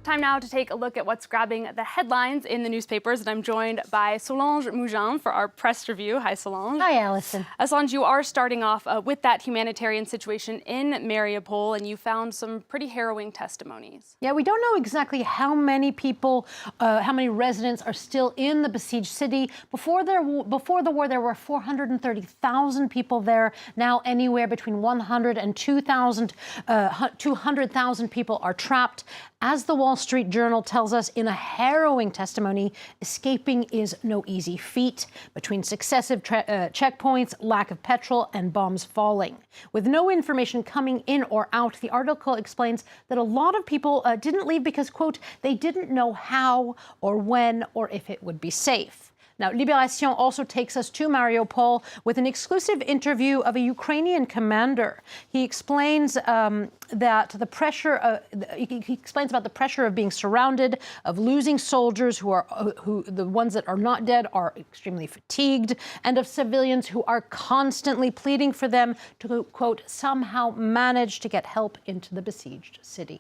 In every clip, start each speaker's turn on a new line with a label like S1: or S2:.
S1: Time now to take a look at what's grabbing the headlines in the newspapers, and I'm joined by Solange Mougin for our press review. Hi, Solange.
S2: Hi, Allison.
S1: Solange, you are starting off with that humanitarian situation in Mariupol, and you found some pretty harrowing testimonies.
S2: Yeah, we don't know exactly how many people, how many residents are still in the besieged city. Before the war, there were 430,000 people there. Now, anywhere between 100 and 200,000 people are trapped. As the Wall Street Journal tells us in a harrowing testimony, escaping is no easy feat between successive checkpoints, lack of petrol, and bombs falling. With no information coming in or out, the article explains that a lot of people didn't leave because, quote, they didn't know how or when or if it would be safe. Now, Libération also takes us to Mariupol with an exclusive interview of a Ukrainian commander. He explains that the pressure. He explains about the pressure of being surrounded, of losing soldiers who the ones that are not dead are extremely fatigued, and of civilians who are constantly pleading for them to, quote, somehow manage to get help into the besieged city.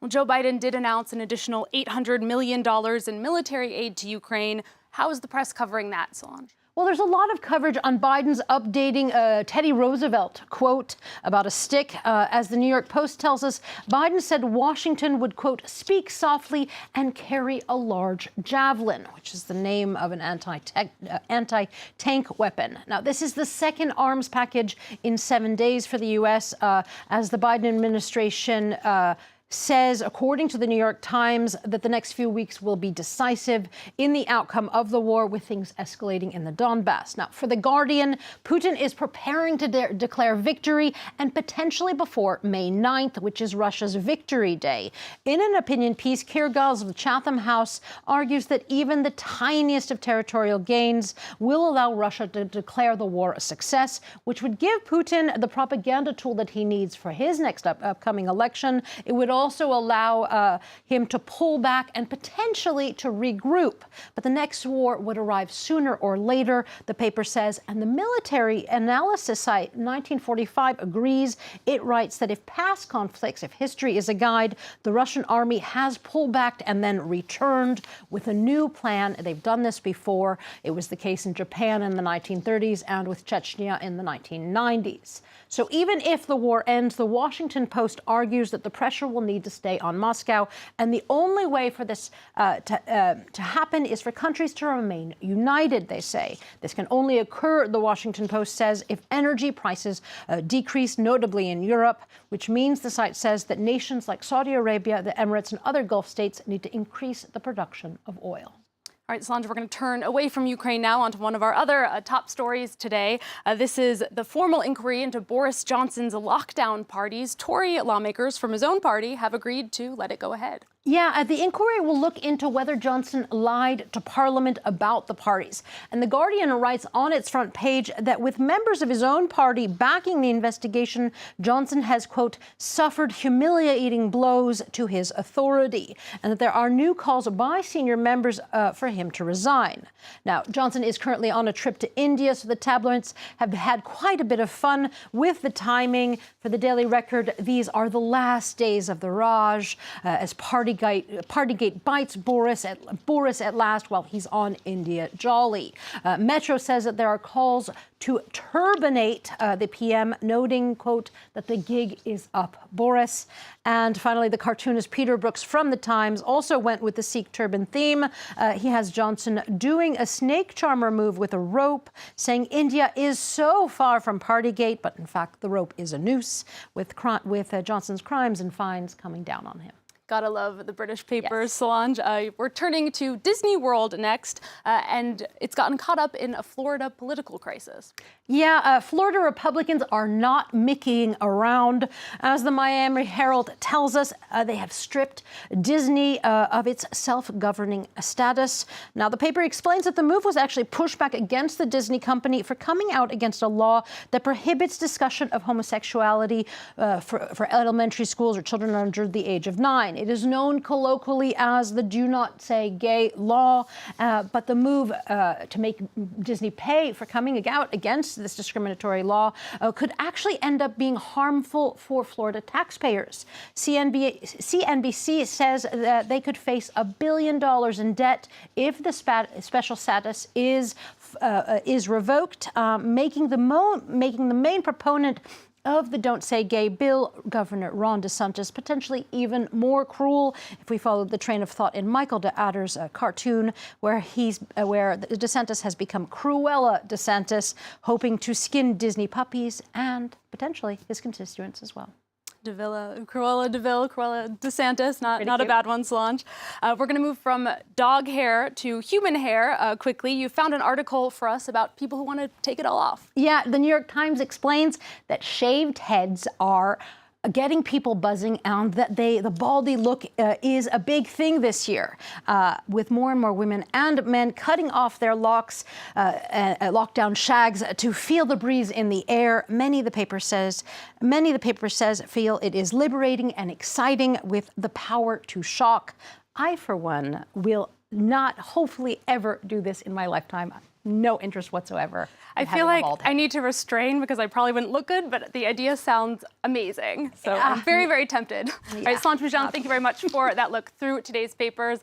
S1: Well, Joe Biden did announce an additional $800 million in military aid to Ukraine. How is the press covering that, Solange?
S2: Well, there's a lot of coverage on Biden's updating Teddy Roosevelt quote about a stick. As the New York Post tells us, Biden said Washington would, quote, speak softly and carry a large javelin, which is the name of an anti-tank weapon. Now, this is the second arms package in 7 days for the U.S. As the Biden administration says, according to the New York Times, that the next few weeks will be decisive in the outcome of the war, with things escalating in the Donbass. Now, for The Guardian, Putin is preparing to declare victory, and potentially before May 9th, which is Russia's Victory Day. In an opinion piece, Keir Giles of the Chatham House argues that even the tiniest of territorial gains will allow Russia to declare the war a success, which would give Putin the propaganda tool that he needs for his next upcoming election. It would also allow him to pull back and potentially to regroup. But the next war would arrive sooner or later, the paper says, and the military analysis site 1945 agrees. It writes that if past conflicts, if history is a guide, the Russian army has pulled back and then returned with a new plan. They've done this before. It was the case in Japan in the 1930s and with Chechnya in the 1990s. So even if the war ends, the Washington Post argues that the pressure will need to stay on Moscow. And the only way for this to happen is for countries to remain united, they say. This can only occur, the Washington Post says, if energy prices decrease, notably in Europe, which means, the site says, that nations like Saudi Arabia, the Emirates, and other Gulf states need to increase the production of oil.
S1: All right, Solange, we're going to turn away from Ukraine now onto one of our other top stories today. This is the formal inquiry into Boris Johnson's lockdown parties. Tory lawmakers from his own party have agreed to let it go ahead.
S2: Yeah, the inquiry will look into whether Johnson lied to Parliament about the parties. And The Guardian writes on its front page that with members of his own party backing the investigation, Johnson has, quote, suffered humiliating blows to his authority, and that there are new calls by senior members for him to resign. Now, Johnson is currently on a trip to India, so the tabloids have had quite a bit of fun with the timing. For the Daily Record, these are the last days of the Raj as Partygate bites Boris at last while he's on India jolly. Metro says that there are calls to turbinate the PM, noting, quote, that the gig is up, Boris. And finally, the cartoonist Peter Brooks from The Times also went with the Sikh turban theme. He has Johnson doing a snake charmer move with a rope, saying India is so far from Partygate, but in fact, the rope is a noose, with Johnson's crimes and fines coming down on him.
S1: Gotta love the British papers,
S2: Yes.
S1: Solange. We're turning to Disney World next, and it's gotten caught up in a Florida political crisis.
S2: Yeah, Florida Republicans are not mickeying around. As the Miami Herald tells us, they have stripped Disney of its self-governing status. Now, the paper explains that the move was actually pushback against the Disney company for coming out against a law that prohibits discussion of homosexuality for elementary schools or children under the age of 9. It is known colloquially as the Do Not Say Gay law, but the move to make Disney pay for coming out against this discriminatory law could actually end up being harmful for Florida taxpayers. CNBC says that they could face $1 billion in debt if the special status is revoked, making the main proponent of the Don't Say Gay bill, Governor Ron DeSantis, potentially even more cruel if we follow the train of thought in Michael DeAdder's cartoon, where DeSantis has become Cruella DeSantis, hoping to skin Disney puppies and potentially his constituents as well.
S1: Cruella DeSantis, not a bad one, Solange. We're going to move from dog hair to human hair quickly. You found an article for us about people who want to take it all off.
S2: Yeah, the New York Times explains that shaved heads are getting people buzzing, and that the baldy look is a big thing this year, with more and more women and men cutting off their locks, lockdown shags to feel the breeze in the air. Many, the paper says, feel it is liberating and exciting with the power to shock. I, for one, will not hopefully ever do this in my lifetime. No interest whatsoever.
S1: I feel like I need to restrain because I probably wouldn't look good, but the idea sounds amazing. So I'm very, very tempted. All right, Solange Moujon, thank you very much for that look through today's papers.